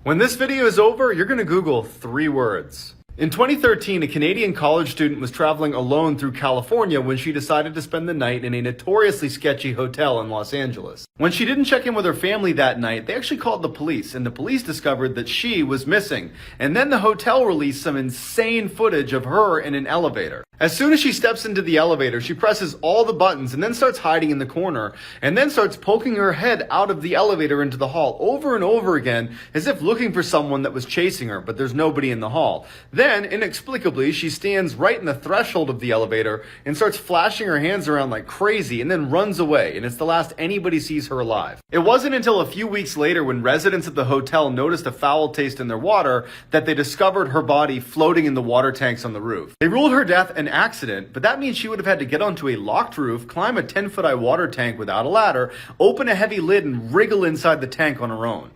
When this video is over, you're gonna Google 3 words. In 2013, a Canadian college student was traveling alone through California when she decided to spend the night in a notoriously sketchy hotel in Los Angeles. When she didn't check in with her family that night, they actually called the police, and the police discovered that she was missing. And then the hotel released some insane footage of her in an elevator. As soon as she steps into the elevator, she presses all the buttons and then starts hiding in the corner, and then starts poking her head out of the elevator into the hall over and over again, as if looking for someone that was chasing her, but there's nobody in the hall. Then, inexplicably, she stands right in the threshold of the elevator and starts flashing her hands around like crazy and then runs away, and it's the last anybody sees her alive. It wasn't until a few weeks later, when residents of the hotel noticed a foul taste in their water, that they discovered her body floating in the water tanks on the roof. They ruled her death an accident, but that means she would have had to get onto a locked roof, climb a 10-foot-high water tank without a ladder, open a heavy lid, and wriggle inside the tank on her own.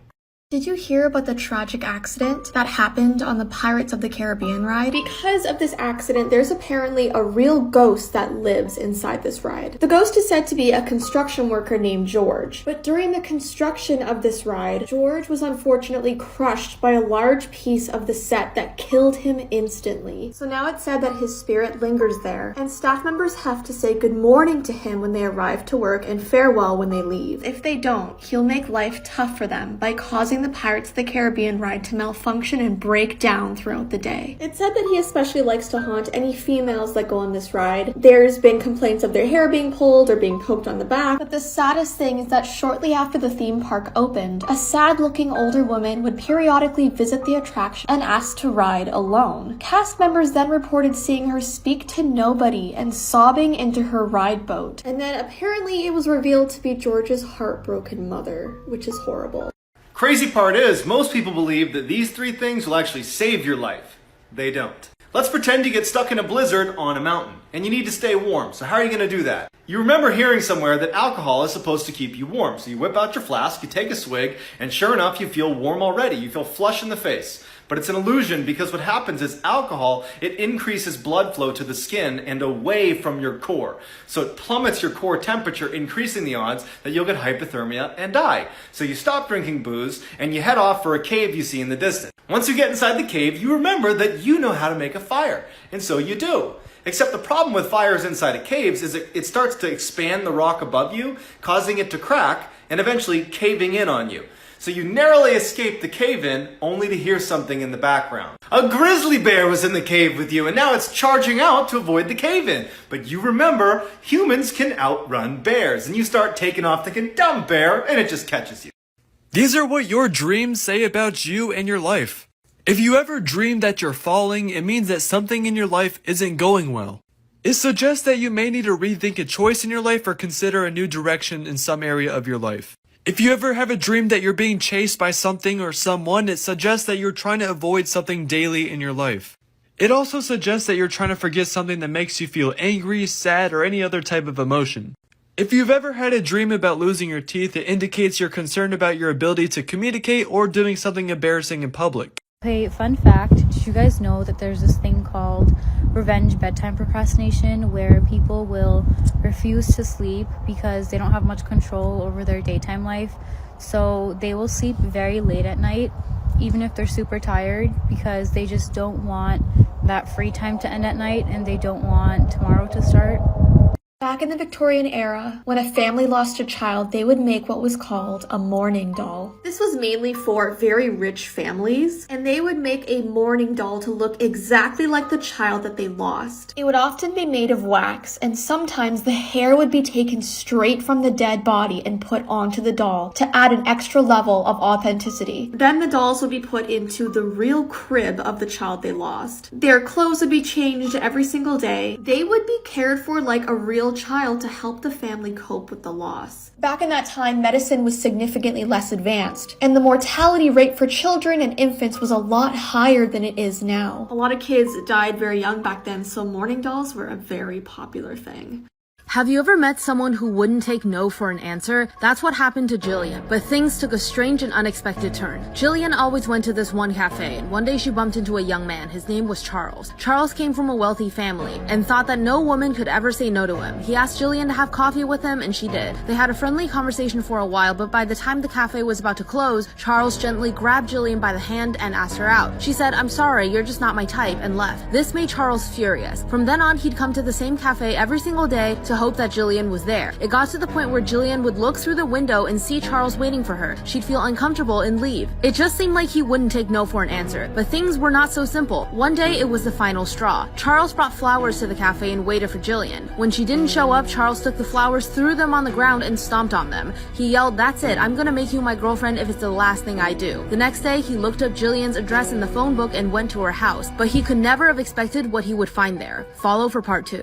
Did you hear about the tragic accident that happened on the Pirates of the Caribbean ride? Because of this accident, there's apparently a real ghost that lives inside this ride. The ghost is said to be a construction worker named George. But during the construction of this ride, George was unfortunately crushed by a large piece of the set that killed him instantly. So now it's said that his spirit lingers there, and staff members have to say good morning to him when they arrive to work and farewell when they leave. If they don't, he'll make life tough for them by causing the Pirates of the Caribbean ride to malfunction and break down throughout the day. It's said that he especially likes to haunt any females that go on this ride. There's been complaints of their hair being pulled or being poked on the back, but the saddest thing is that shortly after the theme park opened, a sad-looking older woman would periodically visit the attraction and ask to ride alone. Cast members then reported seeing her speak to nobody and sobbing into her ride boat. And then apparently it was revealed to be George's heartbroken mother, which is horrible. Crazy part is, most people believe that these 3 things will actually save your life. They don't. Let's pretend you get stuck in a blizzard on a mountain, and you need to stay warm. So how are you going to do that? You remember hearing somewhere that alcohol is supposed to keep you warm. So you whip out your flask, you take a swig, and sure enough, you feel warm already. You feel flush in the face. But it's an illusion, because what happens is alcohol, it increases blood flow to the skin and away from your core. So it plummets your core temperature, increasing the odds that you'll get hypothermia and die. So you stop drinking booze and you head off for a cave you see in the distance. Once you get inside the cave, you remember that you know how to make a fire. And so you do. Except the problem with fires inside of caves is it starts to expand the rock above you, causing it to crack and eventually caving in on you. So you narrowly escape the cave-in, only to hear something in the background. A grizzly bear was in the cave with you, and now it's charging out to avoid the cave-in. But you remember, humans can outrun bears, and you start taking off thinking, dumb bear, and it just catches you. These are what your dreams say about you and your life. If you ever dream that you're falling, it means that something in your life isn't going well. It suggests that you may need to rethink a choice in your life or consider a new direction in some area of your life. If you ever have a dream that you're being chased by something or someone, it suggests that you're trying to avoid something daily in your life. It also suggests that you're trying to forget something that makes you feel angry, sad, or any other type of emotion. If you've ever had a dream about losing your teeth, it indicates you're concerned about your ability to communicate or doing something embarrassing in public. Okay, fun fact, did you guys know that there's this thing called revenge bedtime procrastination, where people will refuse to sleep because they don't have much control over their daytime life? So they will sleep very late at night, even if they're super tired, because they just don't want that free time to end at night and they don't want tomorrow to start. Back in the Victorian era, when a family lost a child, they would make what was called a mourning doll. This was mainly for very rich families, and they would make a mourning doll to look exactly like the child that they lost. It would often be made of wax, and sometimes the hair would be taken straight from the dead body and put onto the doll to add an extra level of authenticity. Then the dolls would be put into the real crib of the child they lost. Their clothes would be changed every single day. They would be cared for like a real child to help the family cope with the loss. Back in that time, medicine was significantly less advanced, and the mortality rate for children and infants was a lot higher than it is now. A lot of kids died very young back then, so mourning dolls were a very popular thing. Have you ever met someone who wouldn't take no for an answer? That's what happened to Jillian, but things took a strange and unexpected turn. Jillian always went to this one cafe, and one day she bumped into a young man. His name was Charles. Charles came from a wealthy family and thought that no woman could ever say no to him. He asked Jillian to have coffee with him, and she did. They had a friendly conversation for a while, but by the time the cafe was about to close, Charles gently grabbed Jillian by the hand and asked her out. She said, "I'm sorry, you're just not my type," and left. This made Charles furious. From then on, he'd come to the same cafe every single day to hope that Jillian was there. It got to the point where Jillian would look through the window and see Charles waiting for her. She'd feel uncomfortable and leave. It just seemed like he wouldn't take no for an answer. But things were not so simple. One day, it was the final straw. Charles brought flowers to the cafe and waited for Jillian. When she didn't show up, Charles took the flowers, threw them on the ground, and stomped on them. He yelled, "That's it, I'm gonna make you my girlfriend if it's the last thing I do." The next day, he looked up Jillian's address in the phone book and went to her house. But he could never have expected what he would find there. Follow for part 2.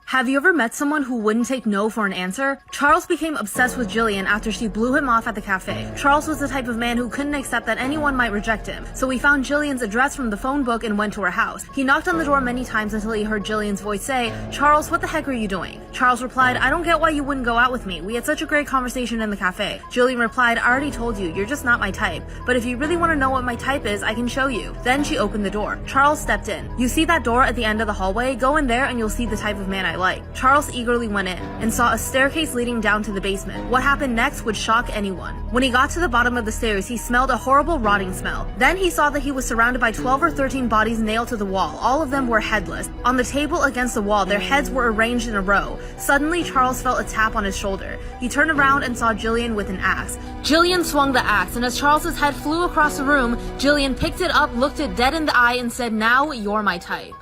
Have you ever met someone who wouldn't take no for an answer? Charles became obsessed with Jillian after she blew him off at the cafe. Charles was the type of man who couldn't accept that anyone might reject him, so he found Jillian's address from the phone book and went to her house. He knocked on the door many times until he heard Jillian's voice say, "Charles, what the heck are you doing?" Charles replied, "I don't get why you wouldn't go out with me. We had such a great conversation in the cafe." Jillian replied, "I already told you, you're just not my type. But if you really want to know what my type is, I can show you." Then she opened the door. Charles stepped in. "You see that door at the end of the hallway? Go in there and you'll see the type of man I like." Charles eagerly went in and saw a staircase leading down to the basement. What happened next would shock anyone. When he got to the bottom of the stairs, he smelled a horrible rotting smell. Then he saw that he was surrounded by 12 or 13 bodies nailed to the wall. All of them were headless. On the table against the wall, their heads were arranged in a row. Suddenly, Charles felt a tap on his shoulder. He turned around and saw Jillian with an axe. Jillian swung the axe, and as Charles's head flew across the room, Jillian picked it up, looked it dead in the eye, and said, "Now you're my type."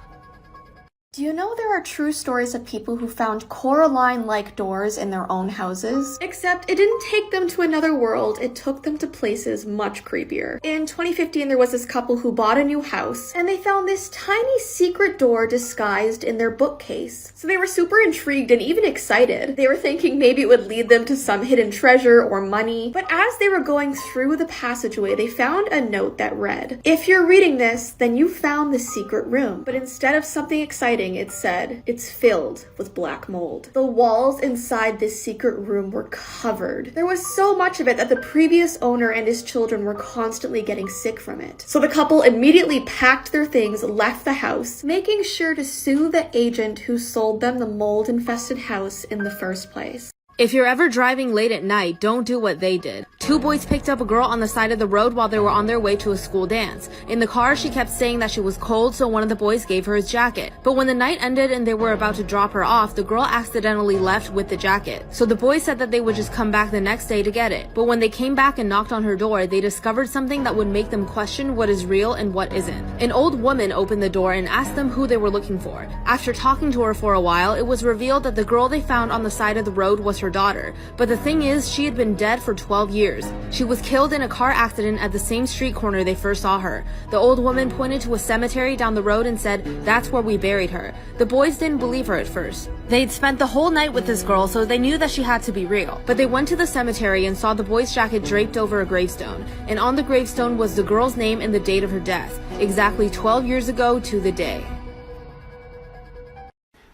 Do you know there are true stories of people who found Coraline-like doors in their own houses? Except it didn't take them to another world, it took them to places much creepier. In 2015, there was this couple who bought a new house, and they found this tiny secret door disguised in their bookcase. So they were super intrigued and even excited. They were thinking maybe it would lead them to some hidden treasure or money. But as they were going through the passageway, they found a note that read, "If you're reading this, then you found the secret room." But instead of something exciting, it said, "It's filled with black mold." The walls inside this secret room were covered. There was so much of it that the previous owner and his children were constantly getting sick from it. So the couple immediately packed their things, left the house, making sure to sue the agent who sold them the mold-infested house in the first place. If you're ever driving late at night, don't do what they did. 2 boys picked up a girl on the side of the road while they were on their way to a school dance. In the car, she kept saying that she was cold, so one of the boys gave her his jacket. But when the night ended and they were about to drop her off, the girl accidentally left with the jacket. So the boys said that they would just come back the next day to get it. But when they came back and knocked on her door, they discovered something that would make them question what is real and what isn't. An old woman opened the door and asked them who they were looking for. After talking to her for a while, it was revealed that the girl they found on the side of the road was her daughter. But the thing is, she had been dead for 12 years. She was killed in a car accident at the same street corner they first saw her. The old woman pointed to a cemetery down the road and said, "That's where we buried her." The boys didn't believe her at first. They'd spent the whole night with this girl, so they knew that she had to be real. But they went to the cemetery and saw the boy's jacket draped over a gravestone. And on the gravestone was the girl's name and the date of her death, exactly 12 years ago to the day.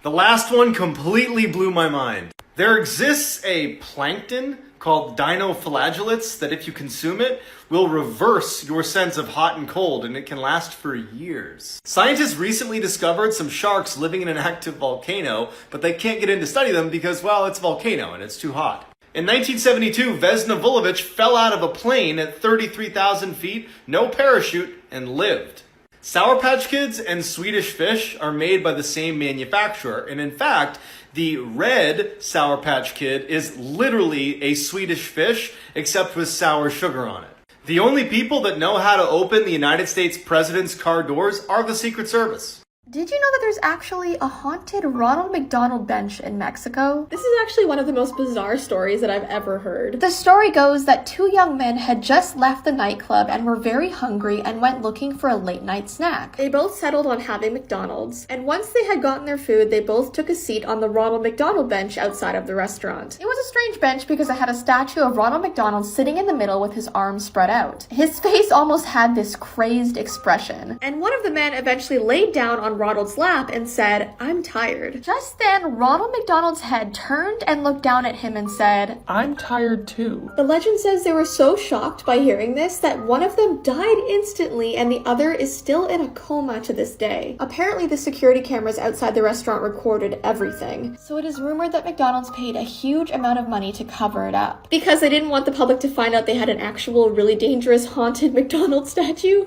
The last one completely blew my mind. There exists a plankton called dinoflagellates that if you consume it, will reverse your sense of hot and cold, and it can last for years. Scientists recently discovered some sharks living in an active volcano, but they can't get in to study them because, well, it's a volcano and it's too hot. In 1972, Vesna Vulovic fell out of a plane at 33,000 feet, no parachute, and lived. Sour Patch Kids and Swedish Fish are made by the same manufacturer, and in fact, the red Sour Patch Kid is literally a Swedish fish, except with sour sugar on it. The only people that know how to open the United States president's car doors are the Secret Service. Did you know that there's actually a haunted Ronald McDonald bench in Mexico? This is actually one of the most bizarre stories that I've ever heard. The story goes that 2 young men had just left the nightclub and were very hungry and went looking for a late night snack. They both settled on having McDonald's, and once they had gotten their food, they both took a seat on the Ronald McDonald bench outside of the restaurant. It was a strange bench because it had a statue of Ronald McDonald sitting in the middle with his arms spread out. His face almost had this crazed expression, and one of the men eventually laid down on Ronald's lap and said, "I'm tired." Just then, Ronald McDonald's head turned and looked down at him and said, "I'm tired too." The legend says they were so shocked by hearing this that one of them died instantly and the other is still in a coma to this day. Apparently, the security cameras outside the restaurant recorded everything. So it is rumored that McDonald's paid a huge amount of money to cover it up because they didn't want the public to find out they had an actual really dangerous haunted McDonald's statue.